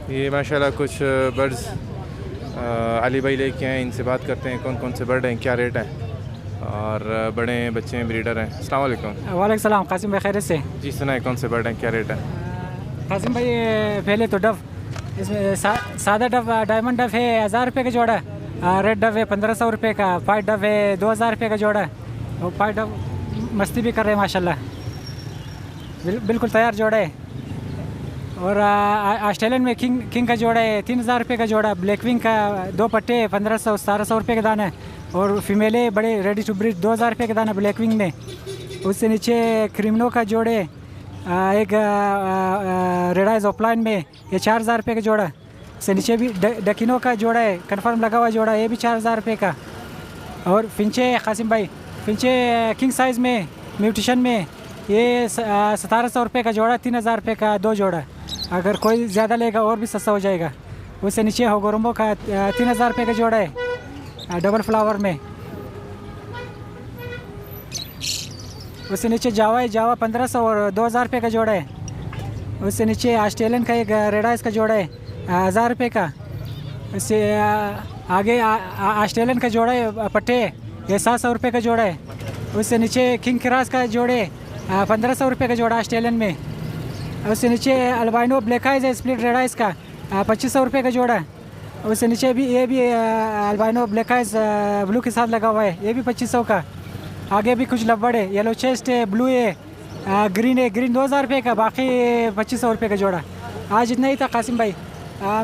ये माशाल्लाह कुछ बर्ड्स अली भाई लेके आए, इनसे बात करते हैं कौन कौन से बर्ड हैं, क्या रेट है, और बड़े हैं, बच्चे हैं, ब्रीडर हैं। अस्सलाम वालेकुम। वालेकुम सलाम। कासिम भाई खैरियत से? जी सुना है, कौन से बर्ड हैं, क्या रेट है? कासिम भाई पहले तो डव, इसमें सादा डव डायमंड डव है 1000 रुपये का जोड़ा, रेड डव है 1500 रुपये का, वाइट डव है 2000 रुपये का जोड़ा। और वाइट डव मस्ती भी कर रहे हैं माशाल्लाह, बिल्कुल तैयार जोड़ा है। और ऑस्ट्रेलियन में किंग का जोड़ा है 3000 रुपये का जोड़ा, ब्लैक विंग का 2 पट्टे 1500-1700 रुपये का दाना है। और फीमेले बड़े रेडी टू ब्रीड 2000 रुपये का दाना ब्लैक विंग में। उससे नीचे क्रिमिनो का जोड़े एक रेड आइज ऑफलाइन में, ये 4000 रुपये का जोड़ा। उससे नीचे भी डकिनो का जोड़ा है, कन्फर्म लगा हुआ जोड़ा, ये भी 4000 रुपये का। और फिंचे कासिम भाई, फिंचे किंग साइज़ में म्यूटेशन में, ये 1700 रुपये का जोड़ा, 3000 रुपये का 2 जोड़ा। अगर कोई ज़्यादा लेगा और भी सस्ता हो जाएगा। उससे नीचे होगोरम्बो का 3000 रुपये का जोड़ा है डबल फ्लावर में। उससे नीचे जावा है, जावा 1500 और 2000 रुपये का जोड़ा है। उससे नीचे ऑस्ट्रेलियन का एक रेडाइस का जोड़ा है 1000 रुपये का। उससे आगे ऑस्ट्रेलियन का जोड़ा है पट्टे, ये 700 रुपये का जोड़ा है। उससे नीचे किंग क्रास का जोड़े 1500 रुपये का जोड़ा ऑस्ट्रेलियन में। उससे नीचे अल्बाइनो ब्लैक आइज है स्प्लिट रेड आइज का 2500 रुपये का जोड़ा है। उससे नीचे भी ये भी अल्बाइनो ब्लैक आइज ब्लू के साथ लगा हुआ है, ये भी 2500 का। आगे भी कुछ लबड़ है, येलो चेस्ट है, ब्लू है, ग्रीन है, ग्रीन 2000 रुपये का, बाकी 2500 रुपये का जोड़ा। आज इतना ही था कासिम भाई।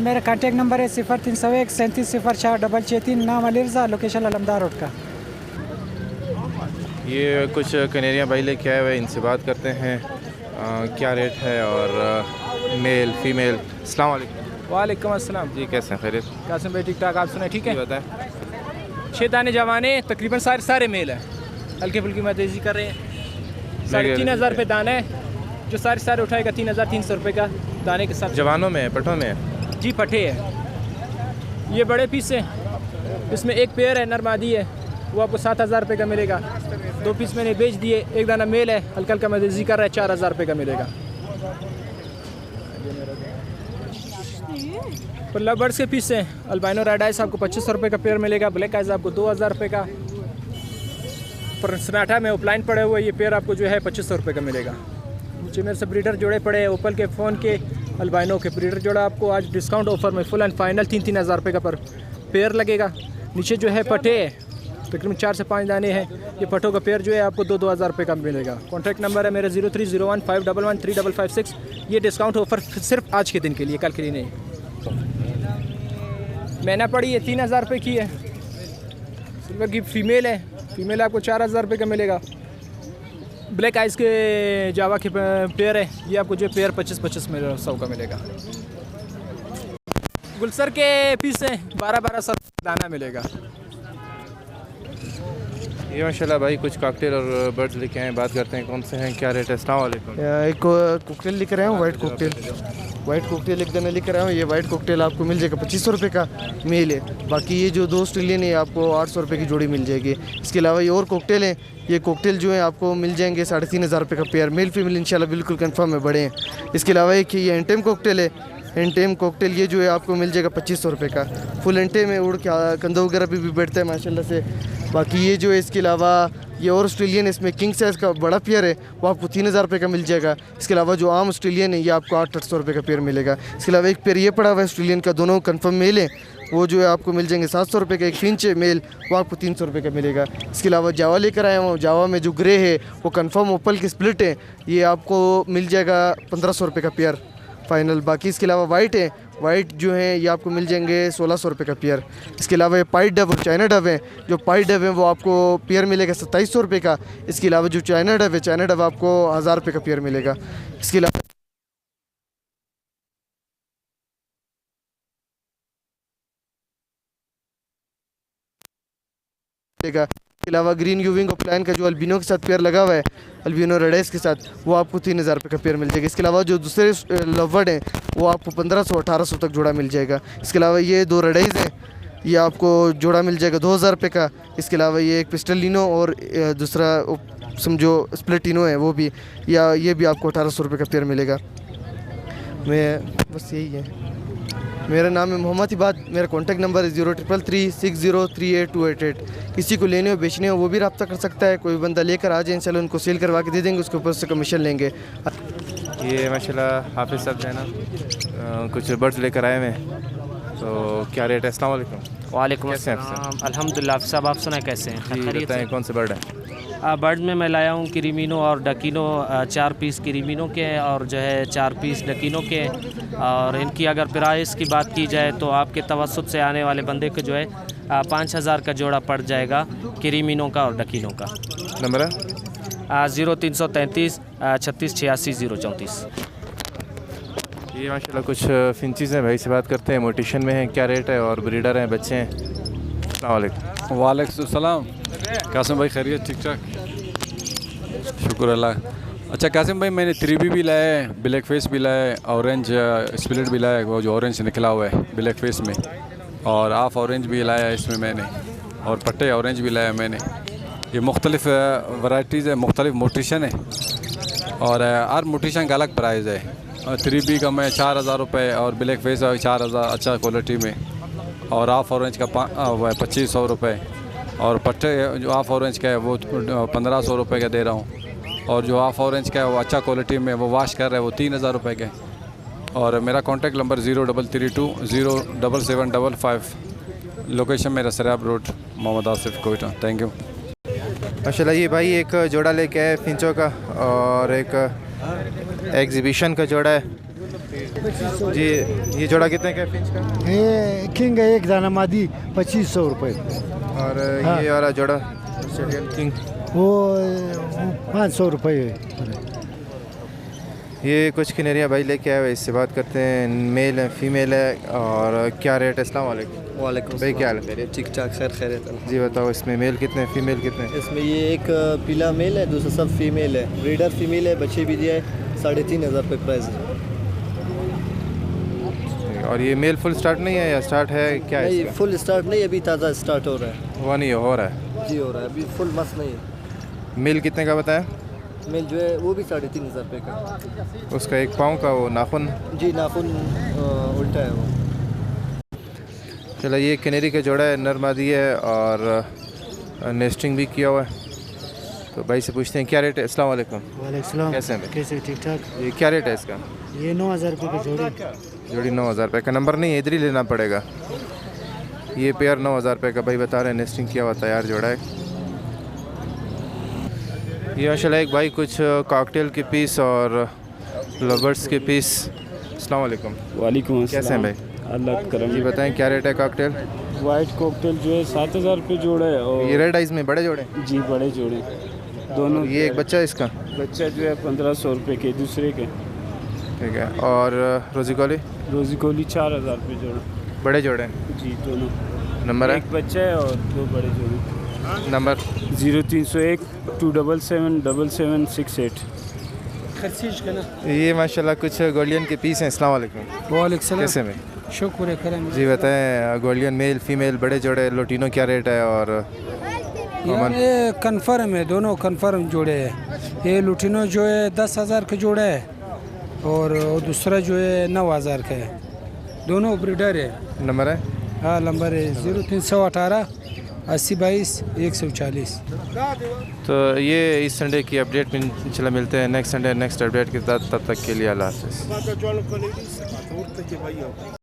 मेरा कॉन्टैक्ट नंबर है 0301 3704 नाम अली रज़ा, लोकेशन अलमदार रोड का। ये कुछ कनेरिया भाई लेके आए हुए, इनसे बात करते हैं क्या रेट है, और मेल फीमेल। अस्सलाम वालेकुम। वालेकुम अस्सलाम। जी कैसे हैं, खैरियत? कासिम भाई ठीक ठाक, आप सुनाए? ठीक है। बताएं। 6 दाने जवाने तकरीबन सारे मेल है, हल्की फुल्की मदेजी कर रहे हैं। 3500 रुपये दाना है, जो सारे उठाएगा 3300 रुपये का दाने के साथ। जवानों में है, पठों में है? जी पठे है। ये बड़े पीस है, इसमें एक पेयर है नरमादी है, वो आपको 7000 रुपये का मिलेगा। 2 पीस मैंने बेच दिए, एक दाना मेल है, हल्का हल्का मदेजी कर रहा है, 4000 रुपये का मिलेगा। पल्ला बर्ड्स के पीस हैं, अल्बाइनो रेड आइस आपको 2500 रुपये का पेयर मिलेगा, ब्लैक आइस आपको 2000 रुपये का। पर सनाटा में ओपलाइन पड़े हुए ये पेयर आपको जो है 2500 रुपये का मिलेगा। नीचे मेरे से ब्रीडर जोड़े पड़े हैं, ओपल के, फ़ोन के, अल्बाइनो के। ब्रीडर जोड़ा आपको आज डिस्काउंट ऑफर में फुल एंड फाइनल 3-3000 रुपये का पर पेयर लगेगा। नीचे जो है पटे तकरीबन 4 से 5 दाने हैं, ये पटों का पेयर जो है आपको 2-2000 रुपये का मिलेगा। कॉन्टैक्ट नंबर है मेरा 030151135556। ये डिस्काउंट ऑफर सिर्फ आज के दिन के लिए, कल के लिए नहीं। मैंने पड़ी है 3000 रुपये की है, सिल्वर की फ़ीमेल है, फ़ीमेल आपको 4000 रुपये का मिलेगा। ब्लैक आइस के जावा के पेयर है, ये आपको जो पेयर 25-25 का मिलेगा। गुलसर के पीस है 1200 दाना मिलेगा। ये माशाल्लाह भाई कुछ कॉकटेल और बर्ड्स लेके आए, बात करते हैं कौन से हैं, क्या रेट है। अस्सलाम वालेकुम। एक कॉकटेल लेकर आया हूँ, वाइट कॉकटेल एक दाना लेकर आया हूँ। ये वाइट कॉकटेल आपको मिल जाएगा 2500 रुपये का मेल है। बाकी ये जो 2 ऑस्ट्रेलियन है आपको 800 रुपये की जोड़ी मिल जाएगी। इसके अलावा ये और कॉकटेल हैं, ये कॉकटेल जो है आपको मिल जाएंगे 3500 रुपये का पेयर, मेल फीमेल इंशाल्लाह बिल्कुल कंफर्म है, बड़े हैं। इसके अलावा एक ये एंटेम कॉकटेल है, एंटेम कॉकटेल ये जो है आपको मिल जाएगा 2500 रुपये का। फुल एंटे में उड़ के कंधा वगैरह भी बैठता है माशाल्लाह से। बाकी ये जो है इसके अलावा ये और ऑस्ट्रेलियन है, इसमें किंग साइज़ का बड़ा पेयर है, वो आपको 3000 रुपये का मिल जाएगा। इसके अलावा जो आम ऑस्ट्रेलियन है ये आपको 800 रुपये का पेयर मिलेगा। इसके अलावा एक पेयर ये पड़ा हुआ है ऑस्ट्रेलियन का, दोनों कंफर्म मेल है, वो जो है आपको मिल जाएंगे 700 रुपये का। एक फिंच है मेल, वो आपको 300 रुपये का मिलेगा। इसके अलावा जावा लेकर आया हूँ, जावा में जो ग्रे है वो कंफर्म ओपल की स्प्लिट है, ये आपको मिल जाएगा 1500 रुपये का पेयर फाइनल। बाकी इसके अलावा वाइट है, वाइट जो है ये आपको मिल जाएंगे 1600 रुपये का पेयर। इसके अलावा ये पाइट डब और चाइना डब है, जो पाइट डब है वो आपको पेयर मिलेगा 2700 रुपये का। इसके अलावा जो चाइना डब है, चाइना डब आपको 1000 रुपये का पेयर मिलेगा। इसके अलावा इसके अलावा ग्रीन यूविंग प्लान का जो अल्बिनो के साथ पेयर लगा हुआ है, अल्बिनो रेडेस के साथ, वो आपको 3000 रुपये का पेयर मिल जाएगा। इसके अलावा जो दूसरे लवर्ड हैं वो आपको 1500-1800 तक जोड़ा मिल जाएगा। इसके अलावा ये 2 रेडाइज हैं, ये आपको जोड़ा मिल जाएगा 2000 रुपये का। इसके अलावा ये एक पिस्टलिनो और दूसरा समझो स्प्लिटिनो है, वो भी ये भी आपको 1800 रुपये का पेयर मिलेगा। मैं बस यही है। मेरा नाम है मोहम्मद इबाद, मेरा कॉन्टैक्ट नंबर है 0333603888। किसी को लेने हो बेचने हो वो भी रब्ता कर सकता है। कोई बंदा लेकर आ जाए, इंशाल्लाह उनको सेल करवा के दे देंगे, उसके ऊपर से कमीशन लेंगे। ये माशाल्लाह हाफिज़ साहब है ना, कुछ बर्ड्स लेकर आए हुए हैं, तो क्या रेट है? अस्सलाम वालेकुम। वालेकुम कैसे हैं आप अस्सलाम, अल्हम्दुलिल्लाह। आप सब आप सुनाए कैसे हैं? जी बताएं कौन से बर्ड हैं? बर्ड में मैं लाया हूँ किरीमिनो और डकीनो, 4 पीस किरीमिनो के और जो है 4 पीस डकीनो के। और इनकी अगर प्राइस की बात की जाए तो आपके तवसुत से आने वाले बंदे को जो है 5000 का जोड़ा पड़ जाएगा किरीमिनो का और डकीनो का। नंबर है 0333 36 86 034। ये माशाल्लाह कुछ फिंचीज़ हैं, भाई से बात करते हैं। मोटिशन में हैं, क्या रेट है और ब्रीडर हैं, बच्चे हैं। अस्सलाम वालेकुम। वालेकुम सलाम। कासिम भाई खैरियत? ठीक ठाक, शुक्र अल्लाह। अच्छा कासिम भाई, मैंने 3B भी लाया है, ब्लैक फेस भी लाया है, ऑरेंज स्प्लिट भी लाया है, वो जो ऑरेंज निकला हुआ है ब्लैक फेस में, और हाफ ऑरेंज भी लाया है इसमें मैंने, और पट्टे ऑरेंज भी लाया मैंने। ये मुख्तलिफ वैराइटीज़ है, मुख्तलिफ मोटिशन है, और हर मोटिशन का अलग प्राइस है। 3B का मैं 4000 रुपये, और ब्लैक फेस 4000 अच्छा क्वालिटी में, और हाफ ऑरेंज का 2500 रुपये, और पट्टे जो हाफ ऑरेंज का है वो 1500 रुपये का दे रहा हूँ, और जो हाफ ऑरेंज का है वो अच्छा क्वालिटी में वो वाश कर रहा है वो 3000 रुपये का है। और मेरा कॉन्टैक्ट नंबर 0332 07755। लोकेशन मेरा Sariab road, Mohammad Asif, Quetta. Thank you. माशाल्लाह ये भाई एक जोड़ा लेके आए फिंचों का, और एक एग्जीबिशन का जोड़ा है जी। ये जोड़ा कितने का है फिंच का? ये किंग है, एक दाना मादी 2500 रुपये, और ये वाला जोड़ा ऑस्ट्रेलियन किंग वो 500 रुपये है। ये कुछ किनरियाँ भाई लेके आए हुए, इससे बात करते हैं। मेल है, फीमेल है, और क्या रेट है? अस्सलाम वालेकुम। वालेकुम भाई क्या हाल है? ठीक ठाक, खैर खैरियत। जी बताओ, इसमें मेल कितने हैं, फीमेल कितने हैं? इसमें ये एक पीला मेल है, दूसरा सब फीमेल है। ब्रीडर फीमेल है, बच्चे भी दिया है। 3500 रुपये प्राइस है। और ये मेल फुल स्टार्ट नहीं है या स्टार्ट है, क्या है नहीं, इसका? फुल स्टार्ट नहीं, अभी ताज़ा स्टार्ट हो रहा है। हुआ नहीं हो रहा है जी, हो रहा है, अभी फुल मस्त नहीं है। मेल कितने का बताया? मेल जो है वो भी 3500 रुपये का। उसका एक पाँव का वो नाखून। जी, नाखून उल्टा है वो। चलो ये कैनेरी का जोड़ा है, नर मादी है, और नेस्टिंग भी किया हुआ है। तो भाई से पूछते हैं क्या रेट है? अस्सलाम वालेकुम। वालेकुम, कैसे हैं भाई? कैसे? ठीक ठाक। ये क्या रेट है इसका? ये 9000 रुपये की जोड़ी। जोड़ी 9000 रुपये का। नंबर नहीं है, इधर ही लेना पड़ेगा। ये पेयर 9000 रुपये का भाई बता रहे हैं, नेस्टिंग किया हुआ तैयार जोड़ा है। ये माशाल्लाह एक भाई कुछ कॉकटेल के पीस और लवर्स के पीस। अस्सलाम वालेकुम। वालेकुम कैसे हैं भाई? अल्लाह करम। जी बताएं क्या रेट है कॉकटेल? वाइट कॉकटेल जो है 7000 रुपये जोड़ा है, और ये रेड आइज में बड़े जोड़े? जी बड़े जोड़े दोनों। ये एक बच्चा है इसका? बच्चा जो है 1500 रुपये के दूसरे के। ठीक है। और रोजी कॉली? रोजी कोली 4000 रुपये जोड़ा। बड़े जोड़े हैं जी दोनों। नंबर है? एक बच्चा है और 2 बड़े जोड़े। नंबर 0301 277 7768। ये माशाल्लाह कुछ गोल्डियन के पीस हैं। अस्सलाम वालेकुम। वालेकुम कैसे में? शुक्र करम। जी बताएं, गोल्डियन मेल फीमेल बड़े जोड़े लोटिनो क्या रेट है? और ये कन्फर्म है, दोनों कन्फर्म जोड़े हैं। ये लुटिनो जो है 10,000 का जोड़ा है, और दूसरा जो है 9,000 का है। दोनों ब्रीडर है। नंबर है? हाँ नंबर है 0318 80 22 140। तो ये इस संडे की अपडेट में इंशाल्लाह मिलते हैं नेक्स्ट संडे नेक्स्ट अपडेट के साथ। तब तक के लिए अल्लाह हाफ़िज़।